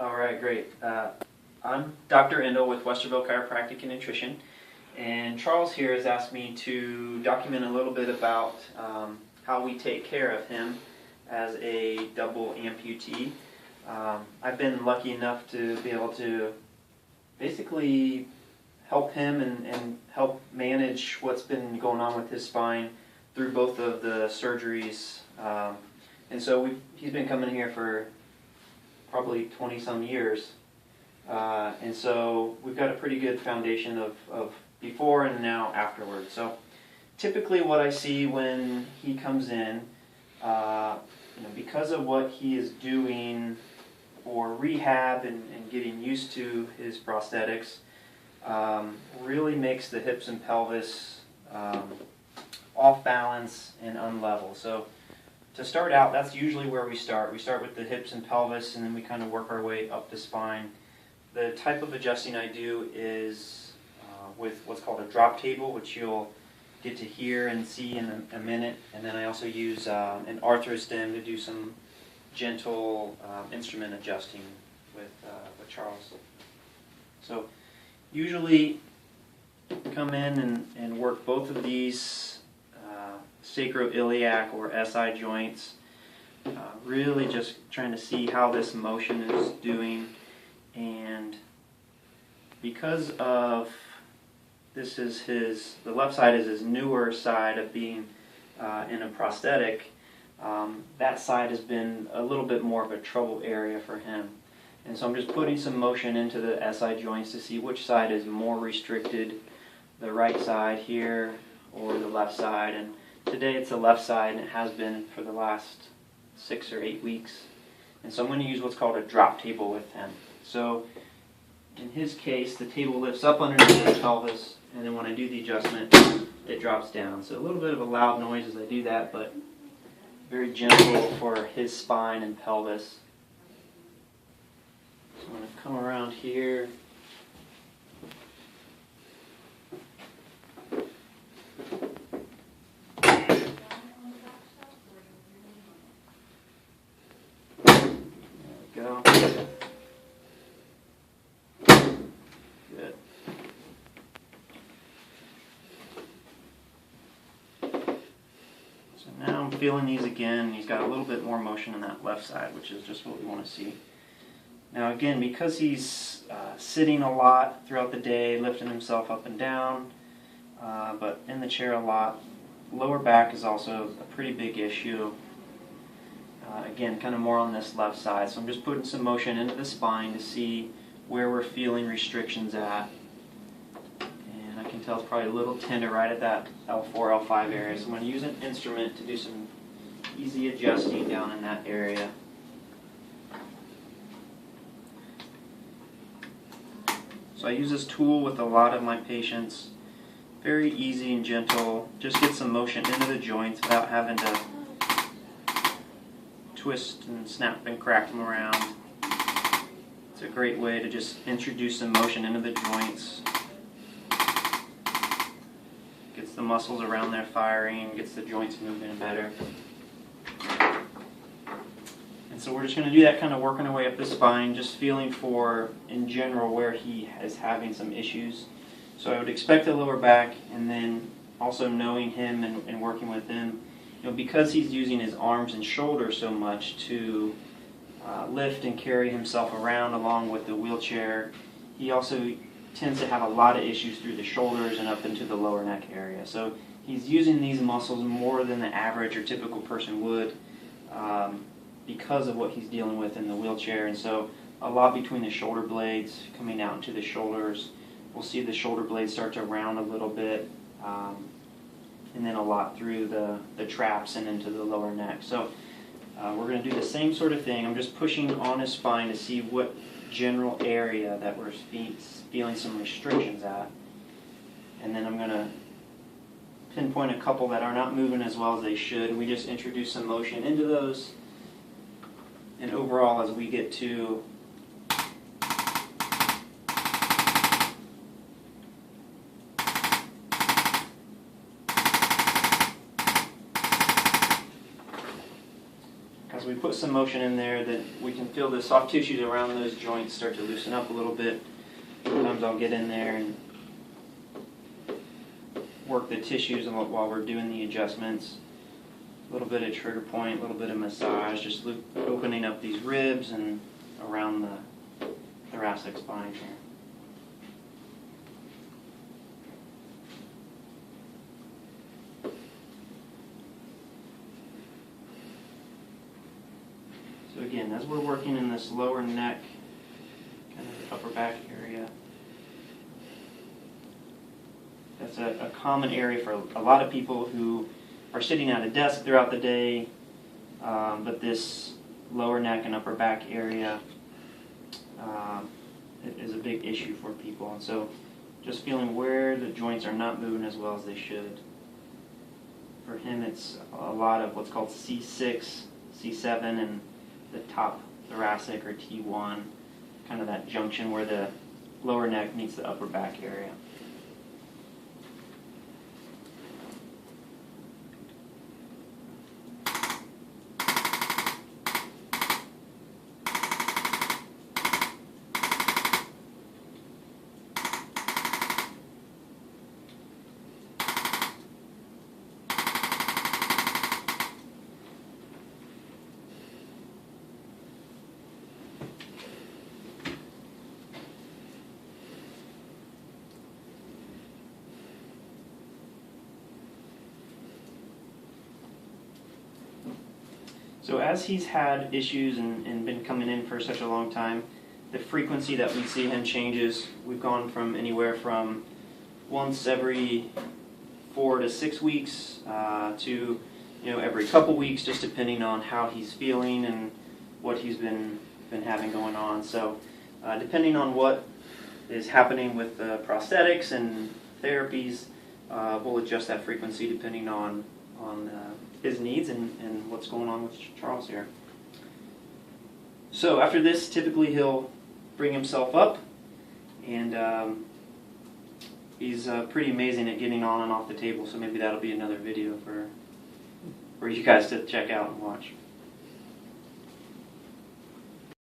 All right, great. I'm Dr. Endel with Westerville Chiropractic and Nutrition, and Charles here has asked me to document a little bit about how we take care of him as a double amputee. I've been lucky enough to be able to basically help him and help manage what's been going on with his spine through both of the surgeries. And so he's been coming here for probably 20 some years. And so we've got a pretty good foundation of before and now afterwards. So typically what I see when he comes in, because of what he is doing for rehab and getting used to his prosthetics, really makes the hips and pelvis off balance and unlevel. So to start out, that's usually where we start. We start with the hips and pelvis, and then we kind of work our way up the spine. The type of adjusting I do is with what's called a drop table, which you'll get to hear and see in a minute. And then I also use an arthrostem to do some gentle instrument adjusting with Charles. So usually come in and work both of these sacroiliac or SI joints, really just trying to see how this motion is doing. And because of this is the left side is his newer side of being in a prosthetic, that side has been a little bit more of a trouble area for him. And so I'm just putting some motion into the SI joints to see which side is more restricted, the right side here or the left side. And today it's the left side, and it has been for the last 6 or 8 weeks. And so I'm going to use what's called a drop table with him. So in his case, the table lifts up underneath his pelvis, and then when I do the adjustment, it drops down. So a little bit of a loud noise as I do that, but very gentle for his spine and pelvis. So I'm going to come around here. Go. Good. So now I'm feeling these again. He's got a little bit more motion on that left side, which is just what we want to see. Now again, because he's sitting a lot throughout the day, lifting himself up and down, but in the chair a lot, lower back is also a pretty big issue. Again, kind of more on this left side. So I'm just putting some motion into the spine to see where we're feeling restrictions at. And I can tell it's probably a little tender right at that L4, L5 area. So I'm going to use an instrument to do some easy adjusting down in that area. So I use this tool with a lot of my patients. Very easy and gentle. Just get some motion into the joints without having to twist and snap and crack them around. It's a great way to just introduce some motion into the joints. Gets the muscles around there firing, gets the joints moving better. And so we're just going to do that, kind of working our way up the spine, just feeling for, in general, where he is having some issues. So I would expect the lower back, and then also knowing him and working with him, because he's using his arms and shoulders so much to lift and carry himself around along with the wheelchair, he also tends to have a lot of issues through the shoulders and up into the lower neck area. So he's using these muscles more than the average or typical person would because of what he's dealing with in the wheelchair. And so a lot between the shoulder blades coming out into the shoulders. We'll see the shoulder blades start to round a little bit. And then a lot through the traps and into the lower neck. So we're going to do the same sort of thing. I'm just pushing on his spine to see what general area that we're feeling some restrictions at. And then I'm going to pinpoint a couple that are not moving as well as they should. We just introduce some motion into those. And overall, as we get to we put some motion in there, that we can feel the soft tissues around those joints start to loosen up a little bit. Sometimes I'll get in there and work the tissues while we're doing the adjustments. A little bit of trigger point, a little bit of massage, just opening up these ribs and around the thoracic spine here. So again, as we're working in this lower neck, kind of the upper back area, that's a common area for a lot of people who are sitting at a desk throughout the day, but this lower neck and upper back area is a big issue for people. And so just feeling where the joints are not moving as well as they should. For him, it's a lot of what's called C6, C7, and the top thoracic or T1, kind of that junction where the lower neck meets the upper back area. So as he's had issues and been coming in for such a long time, the frequency that we see him changes. We've gone from anywhere from once every 4 to 6 weeks to every couple weeks, just depending on how he's feeling and what he's been having going on. So depending on what is happening with the prosthetics and therapies, we'll adjust that frequency depending on his needs and what's going on with Charles here. So after this, typically he'll bring himself up, and he's pretty amazing at getting on and off the table, so maybe that'll be another video for you guys to check out and watch.